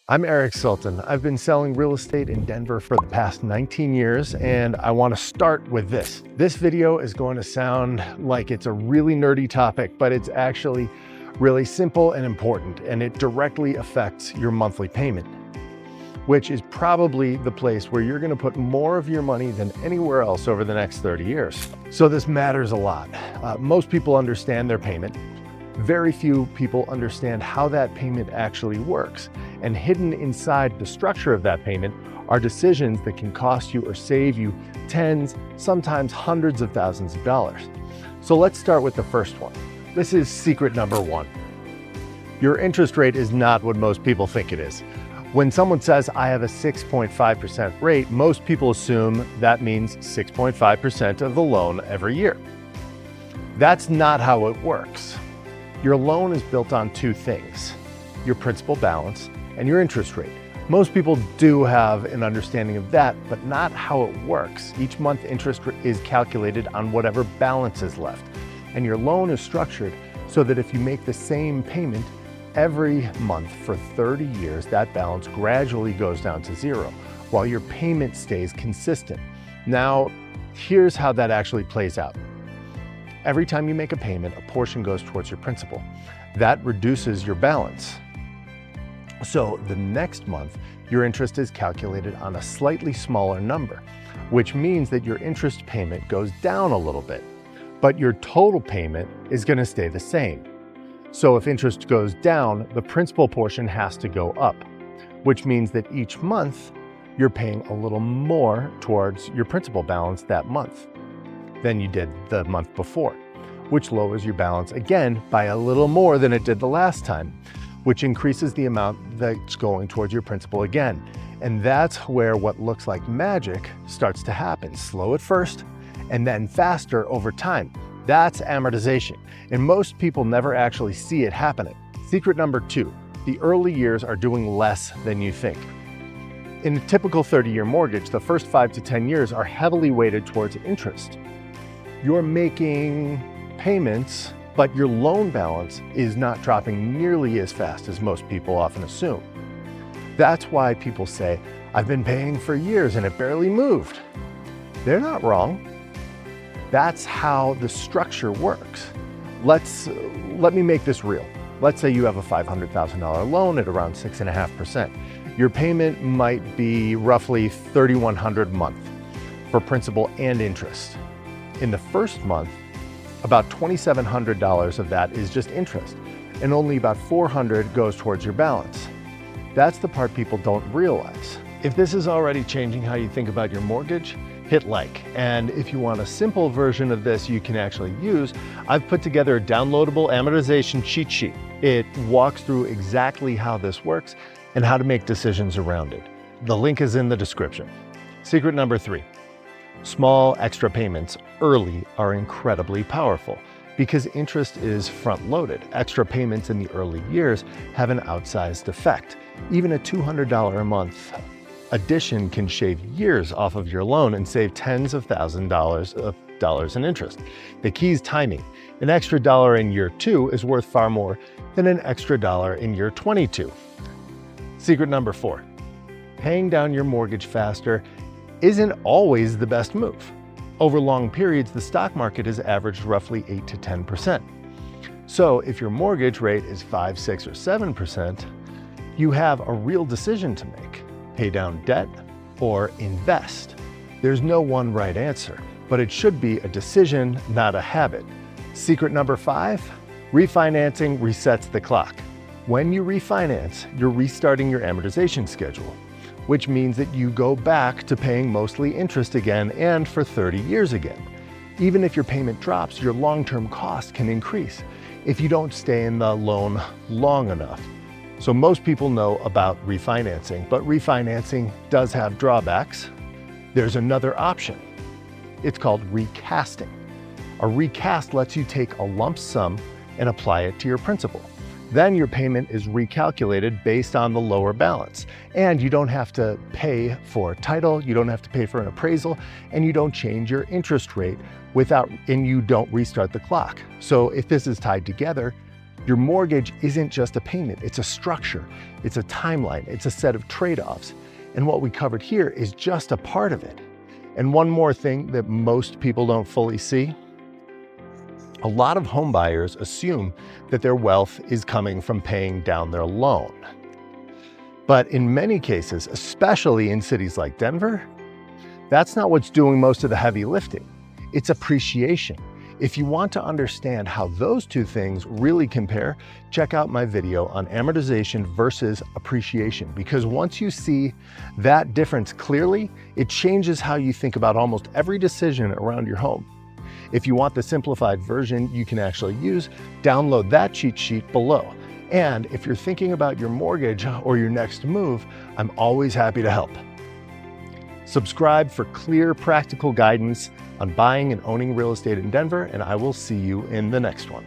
I'm Eric Sultan. I've been selling real estate in Denver for the past 19 years, and I want to start with this. This video is going to sound like it's a really nerdy topic, but it's actually really simple and important, and it directly affects your monthly payment, which is probably the place where you're going to put more of your money than anywhere else over the next 30 years. So this matters a lot. Most people understand their payment. Very few people understand how that payment actually works. And hidden inside the structure of that payment are decisions that can cost you or save you tens, sometimes hundreds of thousands of dollars. So let's start with the first one. This is secret number one. Your interest rate is not what most people think it is. When someone says, I have a 6.5% rate, most people assume that means 6.5% of the loan every year. That's not how it works. Your loan is built on two things, your principal balance and your interest rate. Most people do have an understanding of that, but not how it works. Each month interest is calculated on whatever balance is left. And your loan is structured so that if you make the same payment every month for 30 years, that balance gradually goes down to zero, while your payment stays consistent. Now, here's how that actually plays out. Every time you make a payment, a portion goes towards your principal. That reduces your balance. So the next month, your interest is calculated on a slightly smaller number, which means that your interest payment goes down a little bit, but your total payment is going to stay the same. So if interest goes down, the principal portion has to go up, which means that each month you're paying a little more towards your principal balance that month than you did the month before, which lowers your balance again by a little more than it did the last time, which increases the amount that's going towards your principal again. And that's where what looks like magic starts to happen, slow at first and then faster over time. That's amortization, and most people never actually see it happening. Secret number two, the early years are doing less than you think. In a typical 30-year mortgage, the first 5 to 10 years are heavily weighted towards interest. You're making payments, but your loan balance is not dropping nearly as fast as most people often assume. That's why people say, I've been paying for years and it barely moved. They're not wrong. That's how the structure works. Let me make this real. Let's say you have a $500,000 loan at around 6.5%. Your payment might be roughly $3,100 a month for principal and interest. In the first month, about $2,700 of that is just interest, and only about $400 goes towards your balance. That's the part people don't realize. If this is already changing how you think about your mortgage, hit like. And if you want a simple version of this you can actually use, I've put together a downloadable amortization cheat sheet. It walks through exactly how this works and how to make decisions around it. The link is in the description. Secret number three. Small extra payments early are incredibly powerful because interest is front-loaded. Extra payments in the early years have an outsized effect. Even a $200 a month addition can shave years off of your loan and save tens of thousands of dollars in interest. The key is timing. An extra dollar in year 2 is worth far more than an extra dollar in year 22. Secret number 4. Paying down your mortgage faster isn't always the best move. Over long periods, the stock market has averaged roughly 8 to 10%. So if your mortgage rate is 5, 6, or 7%, you have a real decision to make. Pay down debt or invest. There's no one right answer, but it should be a decision, not a habit. Secret number 5, refinancing resets the clock. When you refinance, you're restarting your amortization schedule, which means that you go back to paying mostly interest again and for 30 years again. Even if your payment drops, your long-term cost can increase if you don't stay in the loan long enough. So most people know about refinancing, but refinancing does have drawbacks. There's another option. It's called recasting. A recast lets you take a lump sum and apply it to your principal. Then your payment is recalculated based on the lower balance. And you don't have to pay for title, you don't have to pay for an appraisal, and you don't change your interest rate and you don't restart the clock. So if this is tied together, Your mortgage isn't just a payment, it's a structure, it's a timeline, it's a set of trade-offs. And what we covered here is just a part of it. And one more thing that most people don't fully see, a lot of home buyers assume that their wealth is coming from paying down their loan. But in many cases, especially in cities like Denver, that's not what's doing most of the heavy lifting. It's appreciation. If you want to understand how those two things really compare, check out my video on amortization versus appreciation, because once you see that difference clearly, it changes how you think about almost every decision around your home. If you want the simplified version you can actually use, download that cheat sheet below. And if you're thinking about your mortgage or your next move, I'm always happy to help. Subscribe for clear, practical guidance on buying and owning real estate in Denver, and I will see you in the next one.